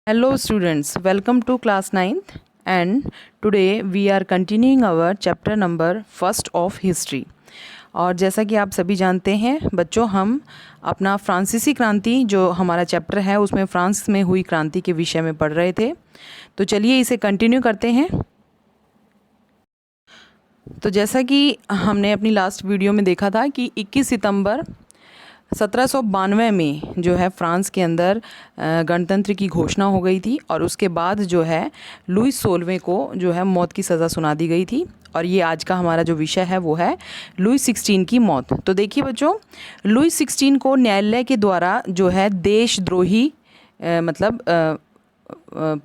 Hello students, welcome to class 9th and today we are continuing our chapter number first of history। और जैसा कि आप सभी जानते हैं बच्चों, हम अपना फ्रांसीसी क्रांति जो हमारा चैप्टर है उसमें फ्रांस में हुई क्रांति के विषय में पढ़ रहे थे। तो चलिए इसे कंटिन्यू करते हैं। तो जैसा कि हमने अपनी लास्ट वीडियो में देखा था कि 21 सितंबर 1792 में जो है फ्रांस के अंदर गणतंत्र की घोषणा हो गई थी और उसके बाद जो है लुइस 16वें को जो है मौत की सज़ा सुना दी गई थी। और ये आज का हमारा जो विषय है वो है लुइस 16 की मौत। तो देखिए बच्चों, लुइस 16 को न्यायालय के द्वारा जो है देशद्रोही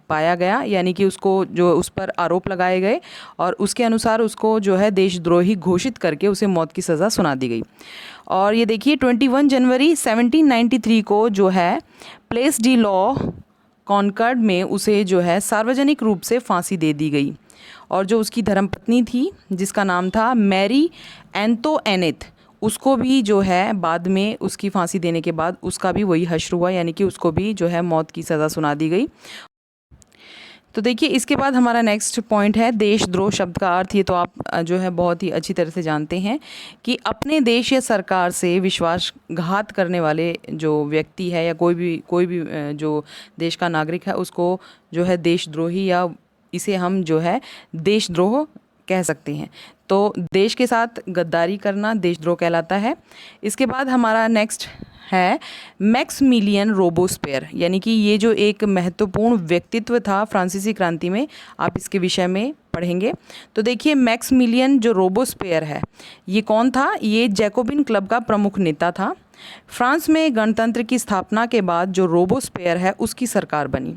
पाया गया, यानी कि उसको जो उस पर आरोप लगाए गए और उसके अनुसार उसको जो है देशद्रोही घोषित करके उसे मौत की सज़ा सुना दी गई। और ये देखिए 21 जनवरी 1793 को जो है प्लेस डी लॉ कॉनकॉर्ड में उसे जो है सार्वजनिक रूप से फांसी दे दी गई। और जो उसकी धर्मपत्नी थी जिसका नाम था मैरी एंतोइनेट, उसको भी जो है बाद में उसकी फांसी देने के बाद उसका भी वही हश्र हुआ, यानी कि उसको भी जो है मौत की सज़ा सुना दी गई। तो देखिए इसके बाद हमारा नेक्स्ट पॉइंट है देशद्रोह शब्द का अर्थ। ये तो आप जो है बहुत ही अच्छी तरह से जानते हैं कि अपने देश या सरकार से विश्वासघात करने वाले जो व्यक्ति है या कोई भी जो देश का नागरिक है उसको जो है देशद्रोही या इसे हम जो है देशद्रोह कह सकते हैं। तो देश के साथ गद्दारी करना देशद्रोह कहलाता है। इसके बाद हमारा नेक्स्ट है मैक्समिलियन रोबोस्पेयर, यानी कि ये जो एक महत्वपूर्ण व्यक्तित्व था फ्रांसीसी क्रांति में, आप इसके विषय में पढ़ेंगे। तो देखिए मैक्समिलियन जो रोबोस्पेयर है ये कौन था? ये जैकोबिन क्लब का प्रमुख नेता था। फ्रांस में गणतंत्र की स्थापना के बाद जो रोबोस्पेयर है उसकी सरकार बनी,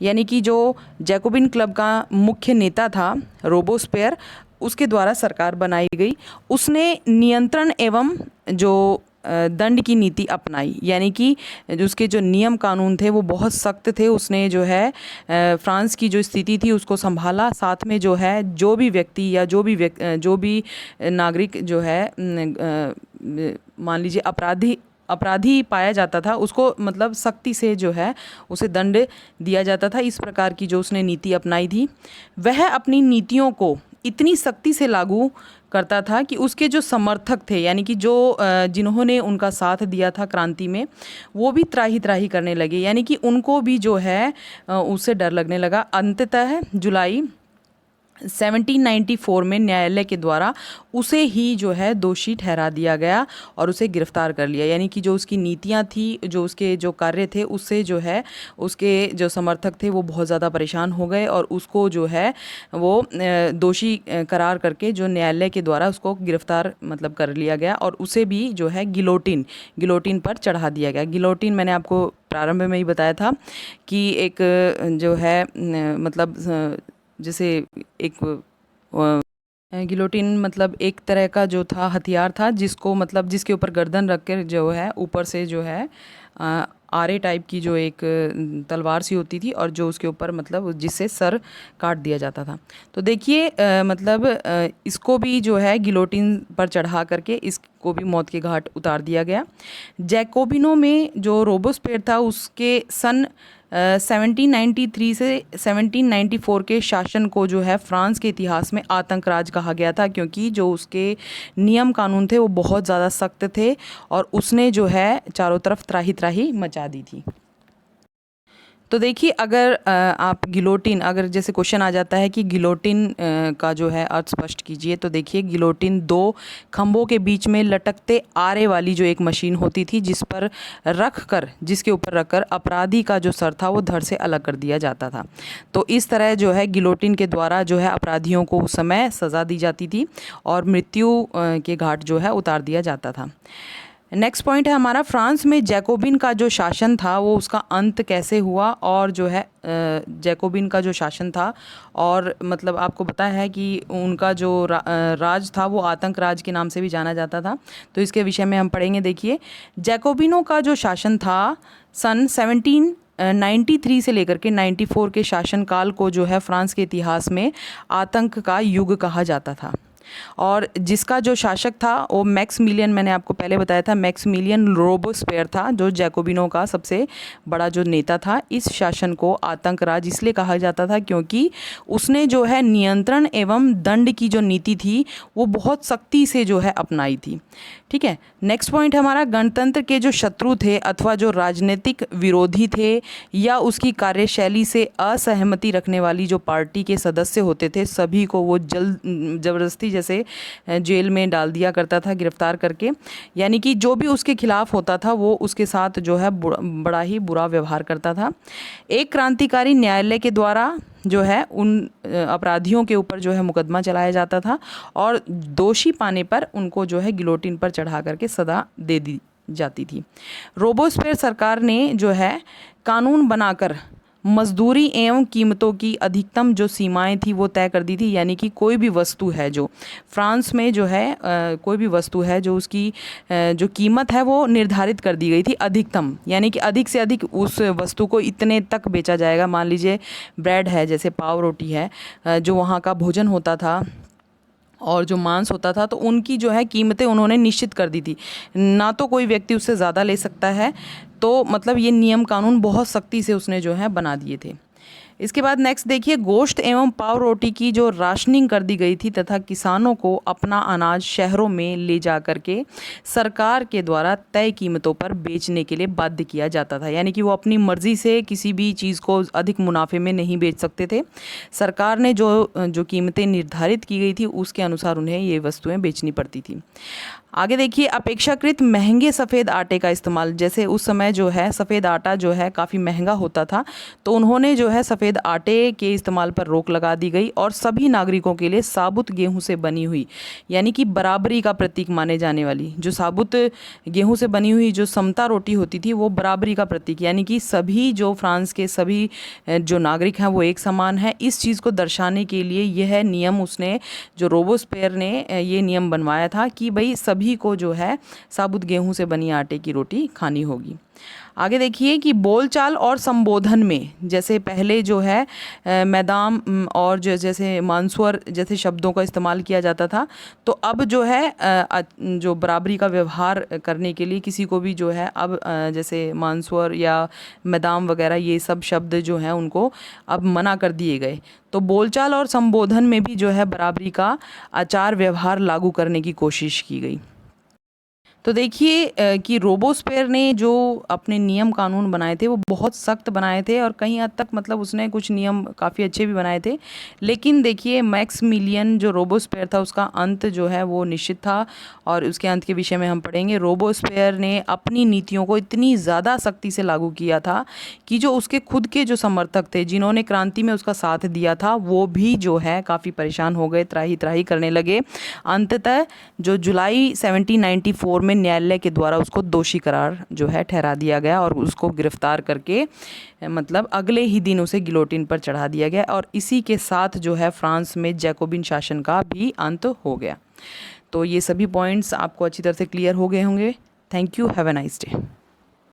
यानी कि जो जैकोबिन क्लब का मुख्य नेता था रोबोस्पेयर, उसके द्वारा सरकार बनाई गई। उसने नियंत्रण एवं जो दंड की नीति अपनाई, यानी कि उसके जो नियम कानून थे वो बहुत सख्त थे। उसने जो है फ्रांस की जो स्थिति थी उसको संभाला, साथ में जो है जो भी व्यक्ति या जो भी नागरिक जो है मान लीजिए अपराधी पाया जाता था उसको मतलब सख्ती से जो है उसे दंड दिया जाता था। इस प्रकार की जो उसने नीति अपनाई थी, वह अपनी नीतियों को इतनी सख्ती से लागू करता था कि उसके जो समर्थक थे, यानी कि जो जिन्होंने उनका साथ दिया था क्रांति में, वो भी त्राही त्राही करने लगे, यानी कि उनको भी जो है उससे डर लगने लगा। अंततः जुलाई 1794 में न्यायालय के द्वारा उसे ही जो है दोषी ठहरा दिया गया और उसे गिरफ्तार कर लिया, यानी कि जो उसकी नीतियां थी, जो उसके जो कार्य थे, उससे जो है उसके जो समर्थक थे वो बहुत ज़्यादा परेशान हो गए और उसको जो है वो दोषी करार करके जो न्यायालय के द्वारा उसको गिरफ्तार मतलब कर लिया गया और उसे भी जो है गिलोटिन पर चढ़ा दिया गया। गिलोटिन मैंने आपको प्रारंभ में ही बताया था कि एक जो है मतलब जैसे एक गिलोटिन मतलब एक तरह का जो था हथियार था जिसको मतलब जिसके ऊपर गर्दन रख कर जो है ऊपर से जो है आरे टाइप की जो एक तलवार सी होती थी और जो उसके ऊपर मतलब जिससे सर काट दिया जाता था। तो देखिए इसको भी जो है गिलोटिन पर चढ़ा करके इसको भी मौत के घाट उतार दिया गया। जैकोबिनों में जो रोबोस्पेयर था उसके सन 1793 से 1794 के शासन को जो है फ्रांस के इतिहास में आतंक राज कहा गया था, क्योंकि जो उसके नियम कानून थे वो बहुत ज़्यादा सख्त थे और उसने जो है चारों तरफ त्राही त्राही मचा दी थी। तो देखिए अगर आप गिलोटिन, अगर जैसे क्वेश्चन आ जाता है कि गिलोटिन का जो है अर्थ स्पष्ट कीजिए, तो देखिए गिलोटिन दो खंभों के बीच में लटकते आरे वाली जो एक मशीन होती थी जिसके ऊपर रखकर अपराधी का जो सर था वो धड़ से अलग कर दिया जाता था। तो इस तरह जो है गिलोटिन के द्वारा जो है अपराधियों को उस समय सज़ा दी जाती थी और मृत्यु के घाट जो है उतार दिया जाता था। नेक्स्ट पॉइंट है हमारा फ्रांस में जैकोबिन का जो शासन था वो उसका अंत कैसे हुआ। और जो है जैकोबिन का जो शासन था और मतलब आपको पता है कि उनका जो राज था वो आतंक राज के नाम से भी जाना जाता था। तो इसके विषय में हम पढ़ेंगे। देखिए जैकोबिनों का जो शासन था सन 1793 से लेकर के 94 के शासनकाल को जो है फ्रांस के इतिहास में आतंक का युग कहा जाता था। और जिसका जो शासक था वो मैक्समिलियन, मैंने आपको पहले बताया था, मैक्समिलियन रोबोस्पेयर था, जो जैकोबिनों का सबसे बड़ा जो नेता था। इस शासन को आतंक राज इसलिए कहा जाता था क्योंकि उसने जो है नियंत्रण एवं दंड की जो नीति थी वो बहुत सख्ती से जो है अपनाई थी। ठीक है, नेक्स्ट पॉइंट हमारा, गणतंत्र के जो शत्रु थे अथवा जो राजनीतिक विरोधी थे या उसकी कार्यशैली से असहमति रखने वाली जो पार्टी के सदस्य होते थे, सभी को वो ज़बरदस्ती जैसे जेल में डाल दिया करता था, गिरफ्तार करके। यानी कि जो भी उसके खिलाफ होता था वो उसके साथ जो है बड़ा ही बुरा व्यवहार करता था। एक क्रांतिकारी न्यायालय के द्वारा जो है उन अपराधियों के ऊपर जो है मुकदमा चलाया जाता था और दोषी पाने पर उनको जो है गिलोटिन पर चढ़ा करके सजा दे दी जाती थी। रोबोस्पेयर सरकार ने जो है कानून बनाकर मजदूरी एवं कीमतों की अधिकतम जो सीमाएं थी वो तय कर दी थी। यानी कि कोई भी वस्तु है जो फ्रांस में जो है कोई भी वस्तु है जो उसकी जो कीमत है वो निर्धारित कर दी गई थी अधिकतम, यानी कि अधिक से अधिक उस वस्तु को इतने तक बेचा जाएगा। मान लीजिए ब्रेड है, जैसे पाव रोटी है, जो वहाँ का भोजन होता था और जो मांस होता था, तो उनकी जो है कीमतें उन्होंने निश्चित कर दी थी, ना तो कोई व्यक्ति उससे ज़्यादा ले सकता है। तो मतलब ये नियम कानून बहुत सख्ती से उसने जो है बना दिए थे। इसके बाद नेक्स्ट देखिए, गोश्त एवं पाव रोटी की जो राशनिंग कर दी गई थी तथा किसानों को अपना अनाज शहरों में ले जा कर के सरकार के द्वारा तय कीमतों पर बेचने के लिए बाध्य किया जाता था। यानी कि वो अपनी मर्ज़ी से किसी भी चीज़ को अधिक मुनाफे में नहीं बेच सकते थे। सरकार ने जो कीमतें निर्धारित की गई थी उसके अनुसार उन्हें ये वस्तुएं बेचनी पड़ती थी। आगे देखिए, अपेक्षाकृत महंगे सफ़ेद आटे का इस्तेमाल, जैसे उस समय जो है सफ़ेद आटा जो है काफ़ी महंगा होता था, तो उन्होंने जो है सफ़ेद आटे के इस्तेमाल पर रोक लगा दी गई और सभी नागरिकों के लिए साबुत गेहूं से बनी हुई, यानी कि बराबरी का प्रतीक माने जाने वाली जो साबुत गेहूं से बनी हुई जो समता रोटी होती थी वो बराबरी का प्रतीक, यानी कि सभी जो फ्रांस के सभी जो नागरिक हैं वो एक समान है। इस चीज़ को दर्शाने के लिए यह नियम उसने, जो रोबोस्पेयर ने ये नियम बनवाया था कि भाई सभी को जो है साबुत गेहूं से बनी आटे की रोटी खानी होगी। आगे देखिए कि बोलचाल और संबोधन में, जैसे पहले जो है मैदाम और जैसे मानसवर जैसे शब्दों का इस्तेमाल किया जाता था, तो अब जो है जो बराबरी का व्यवहार करने के लिए किसी को भी जो है अब जैसे मानसवर या मैदाम वगैरह ये सब शब्द जो हैं उनको अब मना कर दिए गए। तो बोलचाल और संबोधन में भी जो है बराबरी का आचार व्यवहार लागू करने की कोशिश की गई। तो देखिए कि रोबोस्पेयर ने जो अपने नियम कानून बनाए थे वो बहुत सख्त बनाए थे और कहीं हद तक मतलब उसने कुछ नियम काफ़ी अच्छे भी बनाए थे। लेकिन देखिए मैक्समिलियन जो रोबोस्पेयर था उसका अंत जो है वो निश्चित था और उसके अंत के विषय में हम पढ़ेंगे। रोबोस्पेयर ने अपनी नीतियों को इतनी ज़्यादा सख्ती से लागू किया था कि जो उसके खुद के जो समर्थक थे जिन्होंने क्रांति में उसका साथ दिया था वो भी जो है काफ़ी परेशान हो गए, त्राही त्राही करने लगे। अंततः जो जुलाई 1794 में न्यायालय के द्वारा उसको दोषी करार जो है ठहरा दिया गया और उसको गिरफ्तार करके मतलब अगले ही दिन उसे गिलोटिन पर चढ़ा दिया गया और इसी के साथ जो है फ्रांस में जैकोबिन शासन का भी अंत हो गया। तो ये सभी पॉइंट्स आपको अच्छी तरह से क्लियर हो गए होंगे। Thank you, have a nice day.